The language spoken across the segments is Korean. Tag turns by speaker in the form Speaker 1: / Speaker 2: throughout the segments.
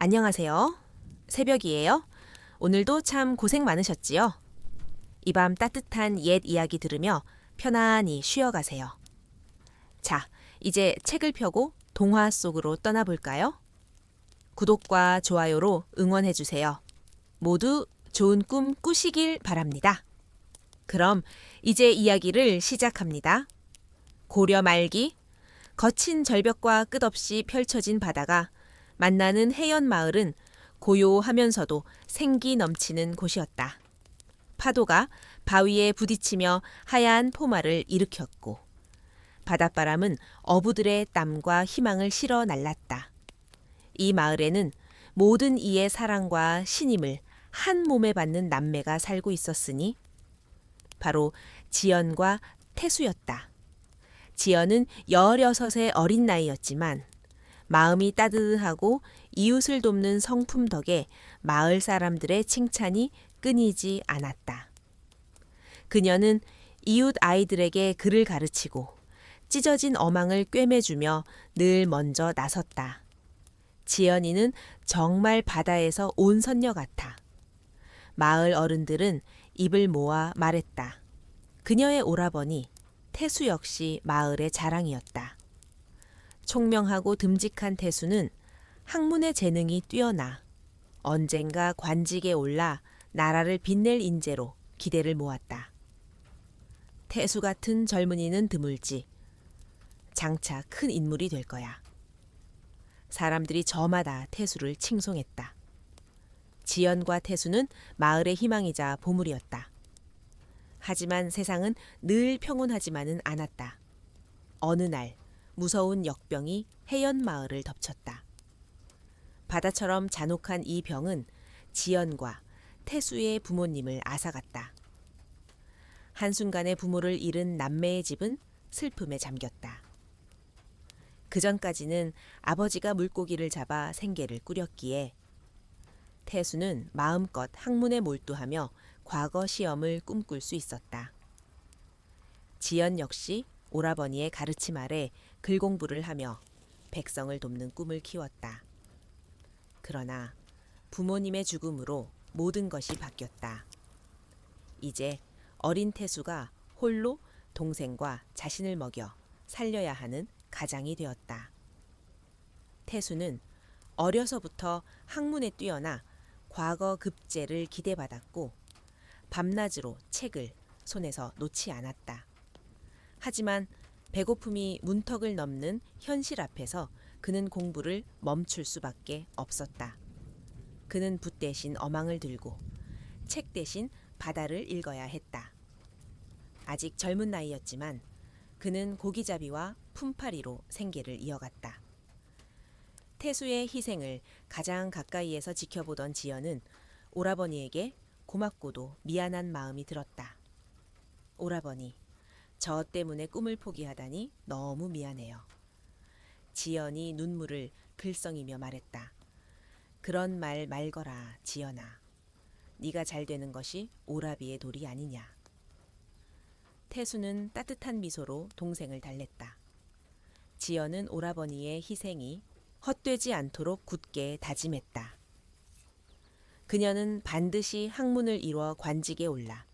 Speaker 1: 안녕하세요. 새벽이에요. 오늘도 참 고생 많으셨지요? 이 밤 따뜻한 옛 이야기 들으며 편안히 쉬어가세요. 자, 이제 책을 펴고 동화 속으로 떠나볼까요? 구독과 좋아요로 응원해주세요. 모두 좋은 꿈 꾸시길 바랍니다. 그럼 이제 이야기를 시작합니다. 고려 말기, 거친 절벽과 끝없이 펼쳐진 바다가 만나는 해연 마을은 고요하면서도 생기 넘치는 곳이었다. 파도가 바위에 부딪히며 하얀 포마를 일으켰고 바닷바람은 어부들의 땀과 희망을 실어 날랐다. 이 마을에는 모든 이의 사랑과 신임을 한 몸에 받는 남매가 살고 있었으니 바로 지연과 태수였다. 지연은 16의 어린 나이였지만 마음이 따뜻하고 이웃을 돕는 성품 덕에 마을 사람들의 칭찬이 끊이지 않았다. 그녀는 이웃 아이들에게 글을 가르치고 찢어진 어망을 꿰매주며 늘 먼저 나섰다. 지연이는 정말 바다에서 온 선녀 같아. 마을 어른들은 입을 모아 말했다. 그녀의 오라버니 태수 역시 마을의 자랑이었다. 총명하고 듬직한 태수는 학문의 재능이 뛰어나 언젠가 관직에 올라 나라를 빛낼 인재로 기대를 모았다. 태수 같은 젊은이는 드물지 장차 큰 인물이 될 거야. 사람들이 저마다 태수를 칭송했다. 지연과 태수는 마을의 희망이자 보물이었다. 하지만 세상은 늘 평온하지만은 않았다. 어느 날 무서운 역병이 해연 마을을 덮쳤다. 바다처럼 잔혹한 이 병은 지연과 태수의 부모님을 앗아갔다. 한순간에 부모를 잃은 남매의 집은 슬픔에 잠겼다. 그전까지는 아버지가 물고기를 잡아 생계를 꾸렸기에 태수는 마음껏 학문에 몰두하며 과거 시험을 꿈꿀 수 있었다. 지연 역시 오라버니의 가르침 아래 글 공부를 하며 백성을 돕는 꿈을 키웠다. 그러나 부모님의 죽음으로 모든 것이 바뀌었다. 이제 어린 태수가 홀로 동생과 자신을 먹여 살려야 하는 가장이 되었다. 태수는 어려서부터 학문에 뛰어나 과거 급제를 기대받았고 밤낮으로 책을 손에서 놓지 않았다. 하지만 배고픔이 문턱을 넘는 현실 앞에서 그는 공부를 멈출 수밖에 없었다. 그는 붓 대신 어망을 들고 책 대신 바다를 읽어야 했다. 아직 젊은 나이였지만 그는 고기잡이와 품팔이로 생계를 이어갔다. 태수의 희생을 가장 가까이에서 지켜보던 지연은 오라버니에게 고맙고도 미안한 마음이 들었다. 오라버니, 저 때문에 꿈을 포기하다니 너무 미안해요. 지연이 눈물을 글썽이며 말했다. 그런 말 말거라, 지연아. 네가 잘 되는 것이 오라비의 도리 아니냐. 태수는 따뜻한 미소로 동생을 달랬다. 지연은 오라버니의 희생이 헛되지 않도록 굳게 다짐했다. 그녀는 반드시 학문을 이뤄 관직에 올라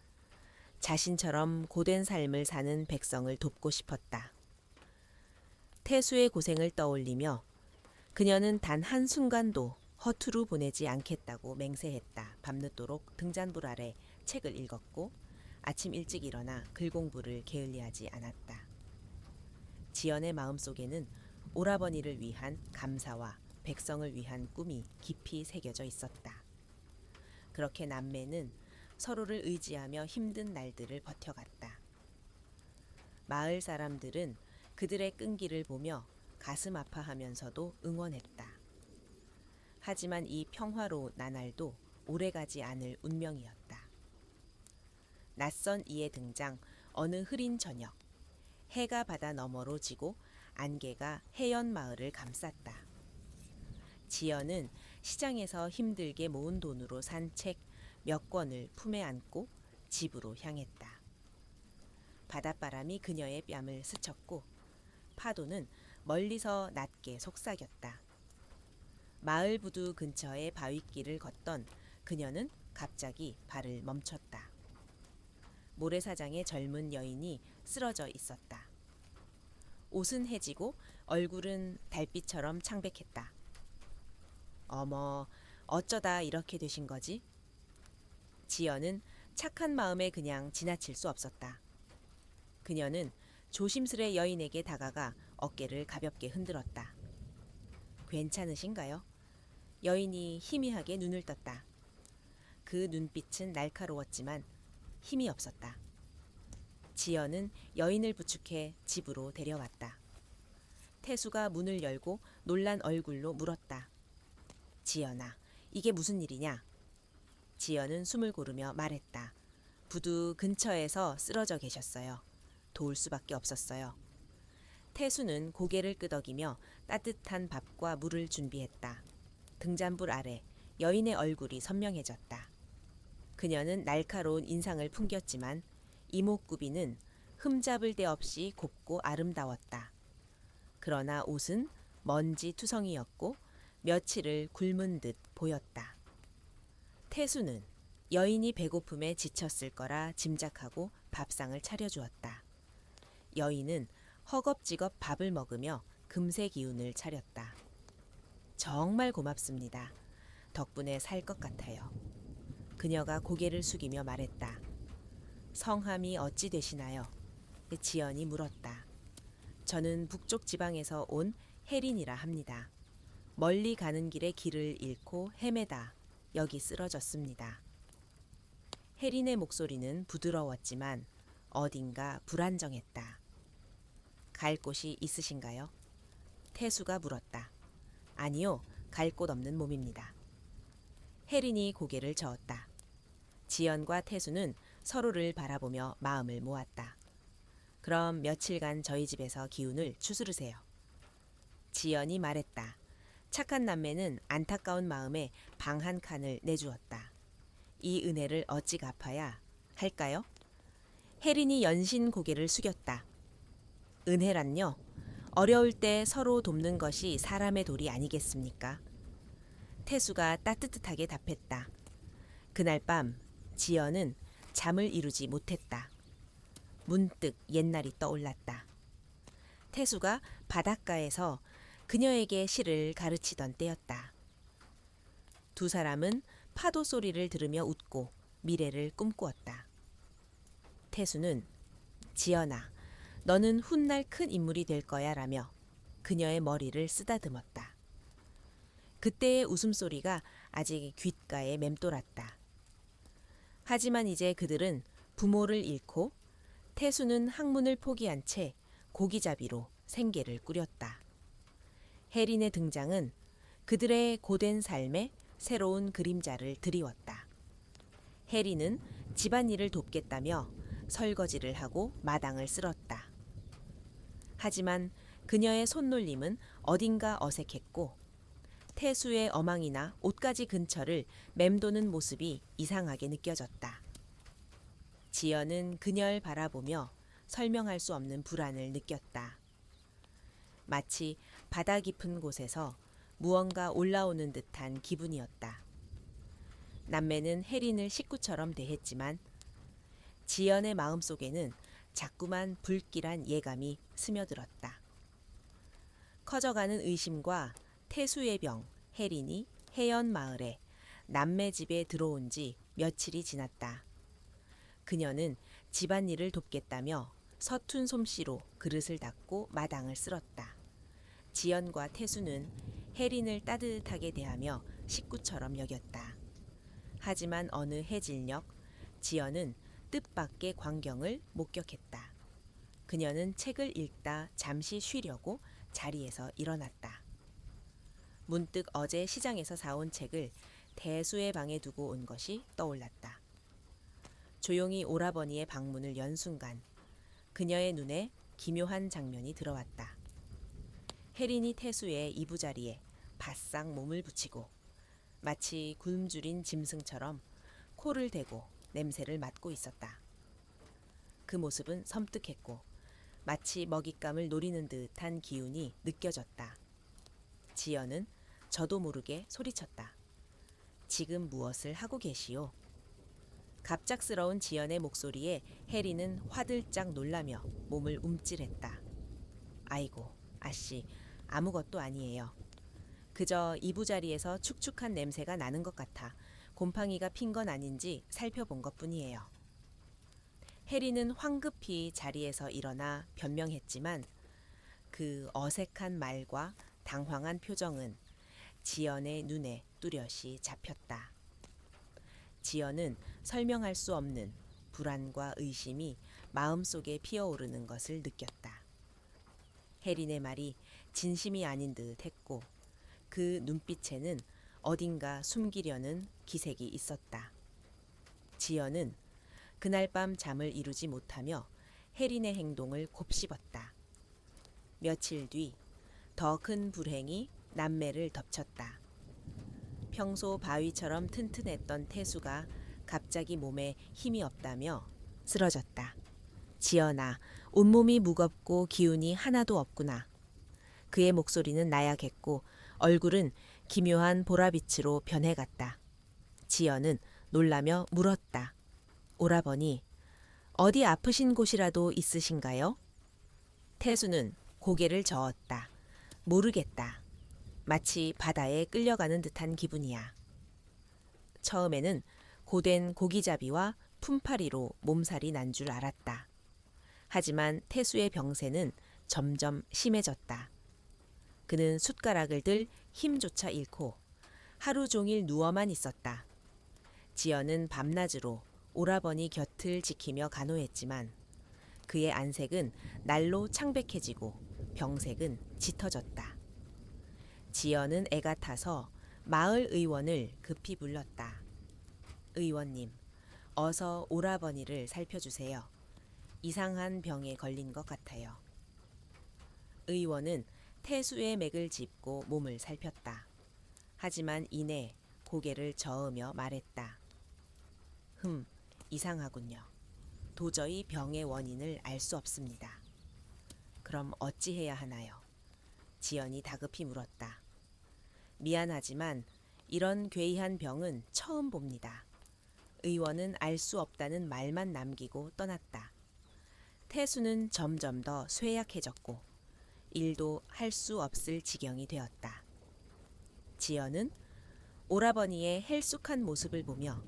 Speaker 1: 자신처럼 고된 삶을 사는 백성을 돕고 싶었다. 태수의 고생을 떠올리며 그녀는 단 한순간도 허투루 보내지 않겠다고 맹세했다. 밤늦도록 등잔불 아래 책을 읽었고 아침 일찍 일어나 글 공부를 게을리하지 않았다. 지연의 마음속에는 오라버니를 위한 감사와 백성을 위한 꿈이 깊이 새겨져 있었다. 그렇게 남매는 서로를 의지하며 힘든 날들을 버텨갔다. 마을 사람들은 그들의 끈기를 보며 가슴 아파하면서도 응원했다. 하지만 이 평화로운 나날도 오래가지 않을 운명이었다. 낯선 이의 등장, 어느 흐린 저녁, 해가 바다 너머로 지고 안개가 해연 마을을 감쌌다. 지연은 시장에서 힘들게 모은 돈으로 산 책 몇 권을 품에 안고 집으로 향했다. 바닷바람이 그녀의 뺨을 스쳤고 파도는 멀리서 낮게 속삭였다. 마을 부두 근처의 바위길을 걷던 그녀는 갑자기 발을 멈췄다. 모래사장에 젊은 여인이 쓰러져 있었다. 옷은 해지고 얼굴은 달빛처럼 창백했다. 어머, 어쩌다 이렇게 되신 거지? 지연은 착한 마음에 그냥 지나칠 수 없었다. 그녀는 조심스레 여인에게 다가가 어깨를 가볍게 흔들었다. 괜찮으신가요? 여인이 희미하게 눈을 떴다. 그 눈빛은 날카로웠지만 힘이 없었다. 지연은 여인을 부축해 집으로 데려왔다. 태수가 문을 열고 놀란 얼굴로 물었다. 지연아, 이게 무슨 일이냐? 지연은 숨을 고르며 말했다. 부두 근처에서 쓰러져 계셨어요. 도울 수밖에 없었어요. 태수는 고개를 끄덕이며 따뜻한 밥과 물을 준비했다. 등잔불 아래 여인의 얼굴이 선명해졌다. 그녀는 날카로운 인상을 풍겼지만 이목구비는 흠잡을 데 없이 곱고 아름다웠다. 그러나 옷은 먼지 투성이었고 며칠을 굶은 듯 보였다. 태수는 여인이 배고픔에 지쳤을 거라 짐작하고 밥상을 차려주었다. 여인은 허겁지겁 밥을 먹으며 금세 기운을 차렸다. 정말 고맙습니다. 덕분에 살 것 같아요. 그녀가 고개를 숙이며 말했다. 성함이 어찌 되시나요? 지연이 물었다. 저는 북쪽 지방에서 온 혜린이라 합니다. 멀리 가는 길에 길을 잃고 헤매다 여기 쓰러졌습니다. 혜린의 목소리는 부드러웠지만 어딘가 불안정했다. 갈 곳이 있으신가요? 태수가 물었다. 아니요, 갈 곳 없는 몸입니다. 혜린이 고개를 저었다. 지연과 태수는 서로를 바라보며 마음을 모았다. 그럼 며칠간 저희 집에서 기운을 추스르세요. 지연이 말했다. 착한 남매는 안타까운 마음에 방 한 칸을 내주었다. 이 은혜를 어찌 갚아야 할까요? 혜린이 연신 고개를 숙였다. 은혜란요? 어려울 때 서로 돕는 것이 사람의 도리 아니겠습니까? 태수가 따뜻하게 답했다. 그날 밤 지연은 잠을 이루지 못했다. 문득 옛날이 떠올랐다. 태수가 바닷가에서 그녀에게 시를 가르치던 때였다. 두 사람은 파도 소리를 들으며 웃고 미래를 꿈꾸었다. 태수는 지연아, 너는 훗날 큰 인물이 될 거야 라며 그녀의 머리를 쓰다듬었다. 그때의 웃음소리가 아직 귓가에 맴돌았다. 하지만 이제 그들은 부모를 잃고 태수는 학문을 포기한 채 고기잡이로 생계를 꾸렸다. 혜린의 등장은 그들의 고된 삶에 새로운 그림자를 드리웠다. 혜린은 집안일을 돕겠다며 설거지를 하고 마당을 쓸었다. 하지만 그녀의 손놀림은 어딘가 어색했고 태수의 어망이나 옷가지 근처를 맴도는 모습이 이상하게 느껴졌다. 지연은 그녀를 바라보며 설명할 수 없는 불안을 느꼈다. 마치 바다 깊은 곳에서 무언가 올라오는 듯한 기분이었다. 남매는 혜린을 식구처럼 대했지만 지연의 마음속에는 자꾸만 불길한 예감이 스며들었다. 커져가는 의심과 태수의 병, 혜린이 해연 마을에 남매 집에 들어온 지 며칠이 지났다. 그녀는 집안일을 돕겠다며 서툰 솜씨로 그릇을 닦고 마당을 쓸었다. 지연과 태수는 혜린을 따뜻하게 대하며 식구처럼 여겼다. 하지만 어느 해질녘 지연은 뜻밖의 광경을 목격했다. 그녀는 책을 읽다 잠시 쉬려고 자리에서 일어났다. 문득 어제 시장에서 사온 책을 태수의 방에 두고 온 것이 떠올랐다. 조용히 오라버니의 방문을 연 순간 그녀의 눈에 기묘한 장면이 들어왔다. 혜린이 태수의 이부자리에 바싹 몸을 붙이고 마치 굶주린 짐승처럼 코를 대고 냄새를 맡고 있었다. 그 모습은 섬뜩했고 마치 먹잇감을 노리는 듯한 기운이 느껴졌다. 지연은 저도 모르게 소리쳤다. 지금 무엇을 하고 계시오? 갑작스러운 지연의 목소리에 해리는 화들짝 놀라며 몸을 움찔했다. 아이고, 아씨, 아무것도 아니에요. 그저 이부자리에서 축축한 냄새가 나는 것 같아 곰팡이가 핀 건 아닌지 살펴본 것뿐이에요. 해리는 황급히 자리에서 일어나 변명했지만 그 어색한 말과 당황한 표정은 지연의 눈에 뚜렷이 잡혔다. 지연은 설명할 수 없는 불안과 의심이 마음속에 피어오르는 것을 느꼈다. 해린의 말이 진심이 아닌 듯 했고 그 눈빛에는 어딘가 숨기려는 기색이 있었다. 지연은 그날 밤 잠을 이루지 못하며 해린의 행동을 곱씹었다. 며칠 뒤 더 큰 불행이 남매를 덮쳤다. 평소 바위처럼 튼튼했던 태수가 갑자기 몸에 힘이 없다며 쓰러졌다. 지연아, 온몸이 무겁고 기운이 하나도 없구나. 그의 목소리는 나약했고 얼굴은 기묘한 보라빛으로 변해갔다. 지연은 놀라며 물었다. 오라버니, 어디 아프신 곳이라도 있으신가요? 태수는 고개를 저었다. 모르겠다. 마치 바다에 끌려가는 듯한 기분이야. 처음에는 고된 고기잡이와 품팔이로 몸살이 난 줄 알았다. 하지만 태수의 병세는 점점 심해졌다. 그는 숟가락을 들 힘조차 잃고 하루 종일 누워만 있었다. 지연은 밤낮으로 오라버니 곁을 지키며 간호했지만 그의 안색은 날로 창백해지고 병색은 짙어졌다. 지연은 애가 타서 마을 의원을 급히 불렀다. 의원님, 어서 오라버니를 살펴주세요. 이상한 병에 걸린 것 같아요. 의원은 태수의 맥을 짚고 몸을 살폈다. 하지만 이내 고개를 저으며 말했다. 이상하군요. 도저히 병의 원인을 알 수 없습니다. 그럼 어찌해야 하나요? 지연이 다급히 물었다. 미안하지만 이런 괴이한 병은 처음 봅니다. 의원은 알 수 없다는 말만 남기고 떠났다. 태수는 점점 더 쇠약해졌고 일도 할 수 없을 지경이 되었다. 지연은 오라버니의 헬쑥한 모습을 보며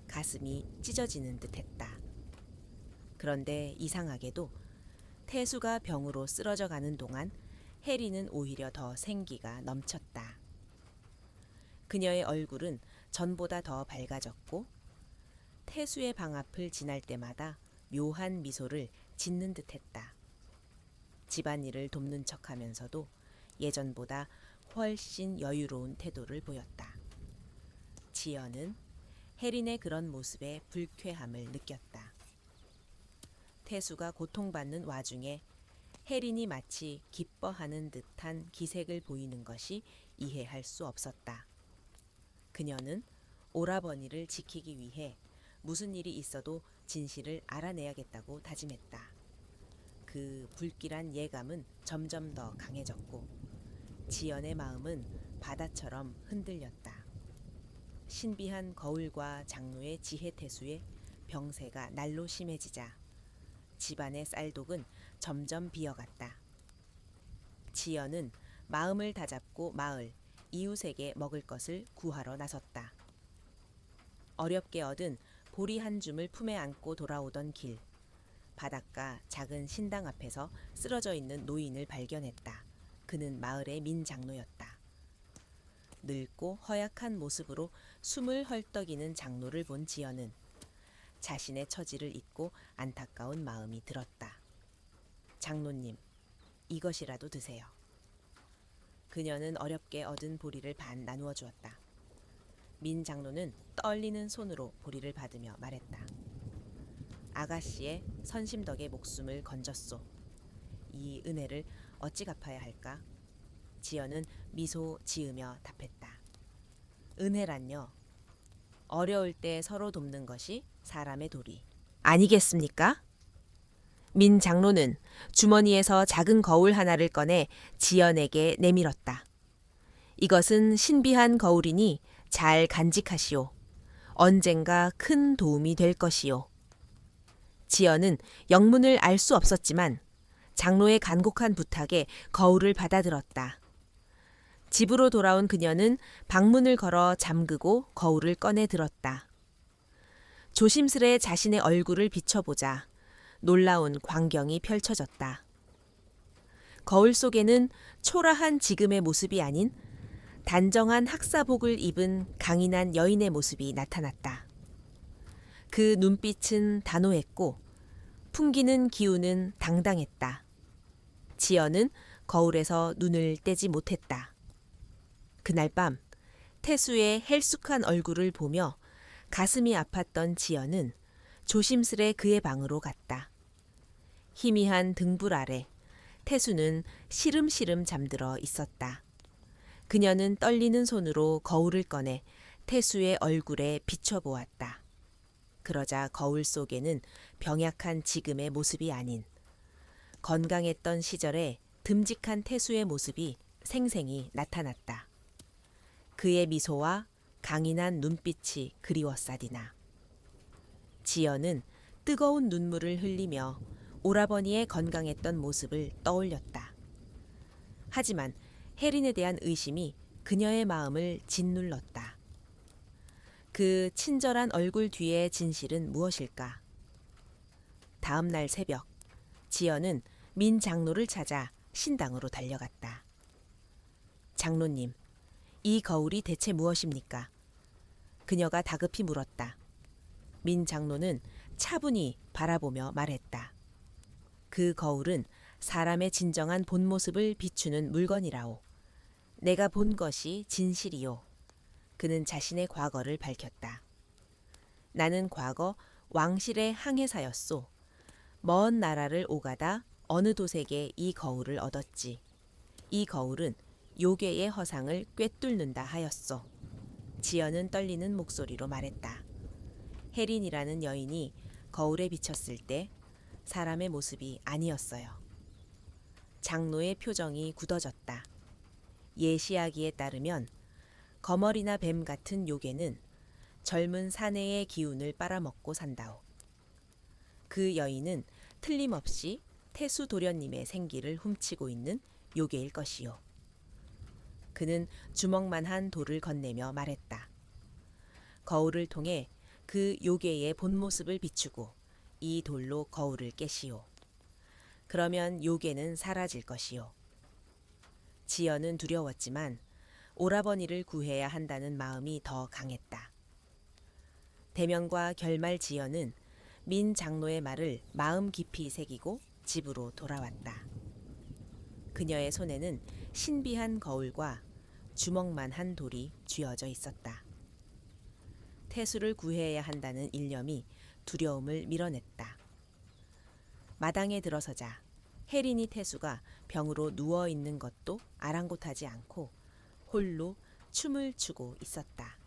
Speaker 1: 가슴이 찢어지는 듯했다. 그런데 이상하게도 태수가 병으로 쓰러져 가는 동안 해리는 오히려 더 생기가 넘쳤다. 그녀의 얼굴은 전보다 더 밝아졌고 태수의 방 앞을 지날 때마다 묘한 미소를 짓는 듯했다. 집안일을 돕는 척하면서도 예전보다 훨씬 여유로운 태도를 보였다. 지연은 해린의 그런 모습에 불쾌함을 느꼈다. 태수가 고통받는 와중에 해린이 마치 기뻐하는 듯한 기색을 보이는 것이 이해할 수 없었다. 그녀는 오라버니를 지키기 위해 무슨 일이 있어도 진실을 알아내야겠다고 다짐했다. 그 불길한 예감은 점점 더 강해졌고 지연의 마음은 바다처럼 흔들렸다. 신비한 거울과 장로의 지혜태수에 병세가 날로 심해지자 집안의 쌀독은 점점 비어갔다. 지연은 마음을 다잡고 마을, 이웃에게 먹을 것을 구하러 나섰다. 어렵게 얻은 보리 한 줌을 품에 안고 돌아오던 길, 바닷가 작은 신당 앞에서 쓰러져 있는 노인을 발견했다. 그는 마을의 민장로였다. 늙고 허약한 모습으로 숨을 헐떡이는 장로를 본 지연은 자신의 처지를 잊고 안타까운 마음이 들었다. 장로님, 이것이라도 드세요. 그녀는 어렵게 얻은 보리를 반 나누어 주었다. 민 장로는 떨리는 손으로 보리를 받으며 말했다. 아가씨의 선심덕의 목숨을 건졌소. 이 은혜를 어찌 갚아야 할까? 지연은 미소 지으며 답했다. 은혜란요. 어려울 때 서로 돕는 것이 사람의 도리 아니겠습니까? 민 장로는 주머니에서 작은 거울 하나를 꺼내 지연에게 내밀었다. 이것은 신비한 거울이니 잘 간직하시오. 언젠가 큰 도움이 될 것이요. 지연은 영문을 알 수 없었지만 장로의 간곡한 부탁에 거울을 받아들었다. 집으로 돌아온 그녀는 방문을 걸어 잠그고 거울을 꺼내 들었다. 조심스레 자신의 얼굴을 비춰보자 놀라운 광경이 펼쳐졌다. 거울 속에는 초라한 지금의 모습이 아닌 단정한 학사복을 입은 강인한 여인의 모습이 나타났다. 그 눈빛은 단호했고 풍기는 기운은 당당했다. 지연은 거울에서 눈을 떼지 못했다. 그날 밤 태수의 헬쑥한 얼굴을 보며 가슴이 아팠던 지연은 조심스레 그의 방으로 갔다. 희미한 등불 아래 태수는 시름시름 잠들어 있었다. 그녀는 떨리는 손으로 거울을 꺼내 태수의 얼굴에 비춰보았다. 그러자 거울 속에는 병약한 지금의 모습이 아닌 건강했던 시절의 듬직한 태수의 모습이 생생히 나타났다. 그의 미소와 강인한 눈빛이 그리웠사디나. 지연은 뜨거운 눈물을 흘리며 오라버니의 건강했던 모습을 떠올렸다. 하지만 혜린에 대한 의심이 그녀의 마음을 짓눌렀다. 그 친절한 얼굴 뒤의 진실은 무엇일까? 다음 날 새벽, 지연은 민 장로를 찾아 신당으로 달려갔다. 장로님, 이 거울이 대체 무엇입니까? 그녀가 다급히 물었다. 민 장로는 차분히 바라보며 말했다. 그 거울은 사람의 진정한 본 모습을 비추는 물건이라오. 내가 본 것이 진실이요. 그는 자신의 과거를 밝혔다. 나는 과거 왕실의 항해사였소. 먼 나라를 오가다 어느 도색에 이 거울을 얻었지. 이 거울은 요괴의 허상을 꿰뚫는다 하였소. 지연은 떨리는 목소리로 말했다. 혜린이라는 여인이 거울에 비쳤을 때 사람의 모습이 아니었어요. 장로의 표정이 굳어졌다. 예시하기에 따르면 거머리나 뱀 같은 요괴는 젊은 사내의 기운을 빨아먹고 산다오. 그 여인은 틀림없이 태수 도련님의 생기를 훔치고 있는 요괴일 것이요. 그는 주먹만한 돌을 건네며 말했다. 거울을 통해 그 요괴의 본 모습을 비추고 이 돌로 거울을 깨시오. 그러면 요괴는 사라질 것이요. 지연은 두려웠지만 오라버니를 구해야 한다는 마음이 더 강했다. 대면과 결말 지연은 민 장로의 말을 마음 깊이 새기고 집으로 돌아왔다. 그녀의 손에는 신비한 거울과 주먹만한 돌이 쥐어져 있었다. 태수를 구해야 한다는 일념이 두려움을 밀어냈다. 마당에 들어서자 혜린이 태수가 병으로 누워 있는 것도 아랑곳하지 않고 홀로 춤을 추고 있었다.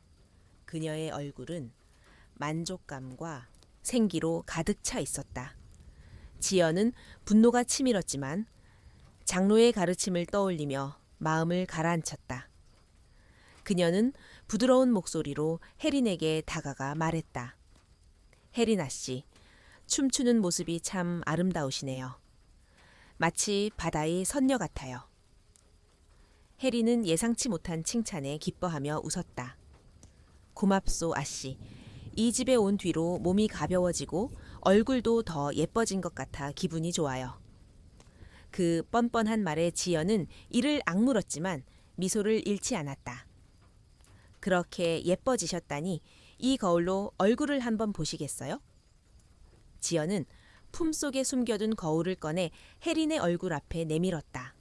Speaker 1: 그녀의 얼굴은 만족감과 생기로 가득 차 있었다. 지연은 분노가 치밀었지만 장로의 가르침을 떠올리며 마음을 가라앉혔다. 그녀는 부드러운 목소리로 혜린에게 다가가 말했다. 혜린아 씨, 춤추는 모습이 참 아름다우시네요. 마치 바다의 선녀 같아요. 혜린은 예상치 못한 칭찬에 기뻐하며 웃었다. 고맙소 아씨. 이 집에 온 뒤로 몸이 가벼워지고 얼굴도 더 예뻐진 것 같아 기분이 좋아요. 그 뻔뻔한 말에 지연은 이를 악물었지만 미소를 잃지 않았다. 그렇게 예뻐지셨다니 이 거울로 얼굴을 한번 보시겠어요? 지연은 품속에 숨겨둔 거울을 꺼내 혜린의 얼굴 앞에 내밀었다.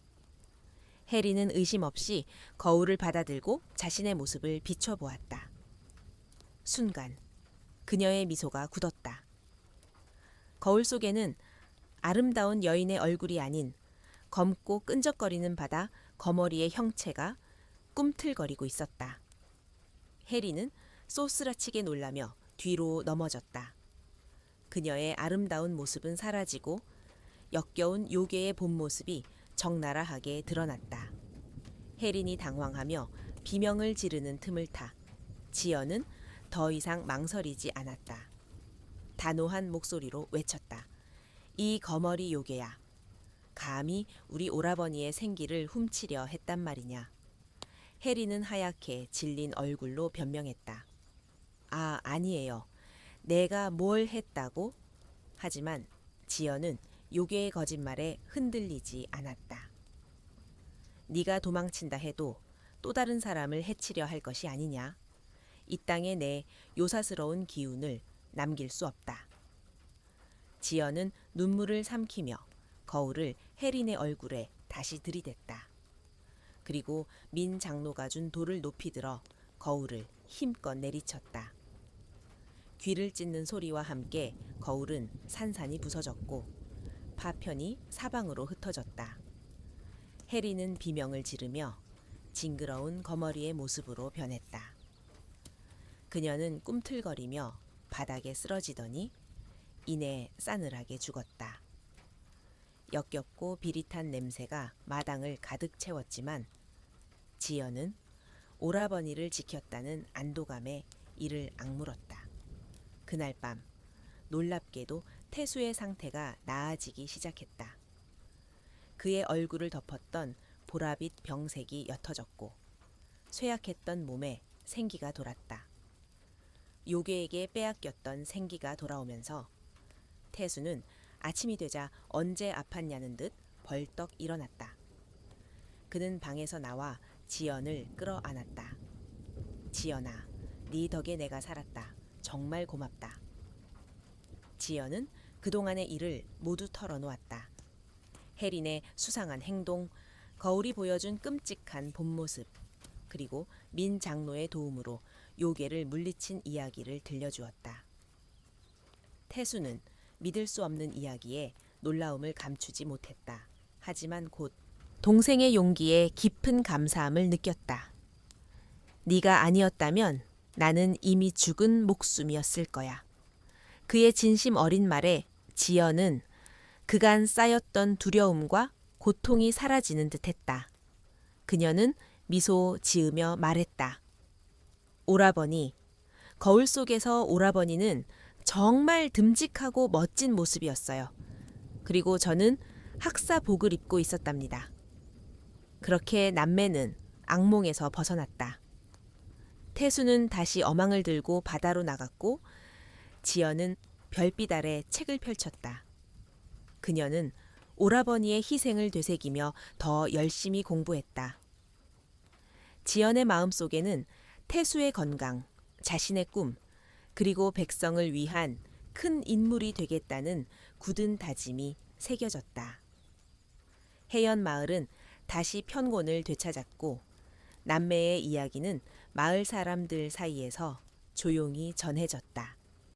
Speaker 1: 혜린은 의심 없이 거울을 받아들고 자신의 모습을 비춰보았다. 순간 그녀의 미소가 굳었다. 거울 속에는 아름다운 여인의 얼굴이 아닌 검고 끈적거리는 바다 거머리의 형체가 꿈틀거리고 있었다. 혜린은 쏘스라치게 놀라며 뒤로 넘어졌다. 그녀의 아름다운 모습은 사라지고 역겨운 요괴의 본 모습이 적나라하게 드러났다. 혜린이 당황하며 비명을 지르는 틈을 타 지연은 더 이상 망설이지 않았다. 단호한 목소리로 외쳤다. 이 거머리 요괴야. 감히 우리 오라버니의 생기를 훔치려 했단 말이냐. 해리는 하얗게 질린 얼굴로 변명했다. 아, 아니에요. 내가 뭘 했다고? 하지만 지연은 요괴의 거짓말에 흔들리지 않았다. 네가 도망친다 해도 또 다른 사람을 해치려 할 것이 아니냐. 이 땅에 내 요사스러운 기운을 남길 수 없다. 지연은 눈물을 삼키며 거울을 해린의 얼굴에 다시 들이댔다. 그리고 민 장로가 준 돌을 높이 들어 거울을 힘껏 내리쳤다. 귀를 찢는 소리와 함께 거울은 산산이 부서졌고 파편이 사방으로 흩어졌다. 해리는 비명을 지르며 징그러운 거머리의 모습으로 변했다. 그녀는 꿈틀거리며 바닥에 쓰러지더니 이내 싸늘하게 죽었다. 역겹고 비릿한 냄새가 마당을 가득 채웠지만 지연은 오라버니를 지켰다는 안도감에 이를 악물었다. 그날 밤 놀랍게도 태수의 상태가 나아지기 시작했다. 그의 얼굴을 덮었던 보라빛 병색이 옅어졌고 쇠약했던 몸에 생기가 돌았다. 요괴에게 빼앗겼던 생기가 돌아오면서 태수는 아침이 되자 언제 아팠냐는 듯 벌떡 일어났다. 그는 방에서 나와 지연을 끌어안았다. 지연아, 네 덕에 내가 살았다. 정말 고맙다. 지연은 그동안의 일을 모두 털어놓았다. 해린의 수상한 행동, 거울이 보여준 끔찍한 본 모습, 그리고 민 장로의 도움으로 요괴를 물리친 이야기를 들려주었다. 태수는 믿을 수 없는 이야기에 놀라움을 감추지 못했다. 하지만 곧 동생의 용기에 깊은 감사함을 느꼈다. 네가 아니었다면 나는 이미 죽은 목숨이었을 거야. 그의 진심 어린 말에 지연은 그간 쌓였던 두려움과 고통이 사라지는 듯했다. 그녀는 미소 지으며 말했다. 오라버니, 거울 속에서 오라버니는 정말 듬직하고 멋진 모습이었어요. 그리고 저는 학사복을 입고 있었답니다. 그렇게 남매는 악몽에서 벗어났다. 태수는 다시 어망을 들고 바다로 나갔고 지연은 별빛 아래 책을 펼쳤다. 그녀는 오라버니의 희생을 되새기며 더 열심히 공부했다. 지연의 마음속에는 태수의 건강, 자신의 꿈, 그리고 백성을 위한 큰 인물이 되겠다는 굳은 다짐이 새겨졌다. 해연 마을은 다시 편곤을 되찾았고 남매의 이야기는 마을 사람들 사이에서 조용히 전해졌다.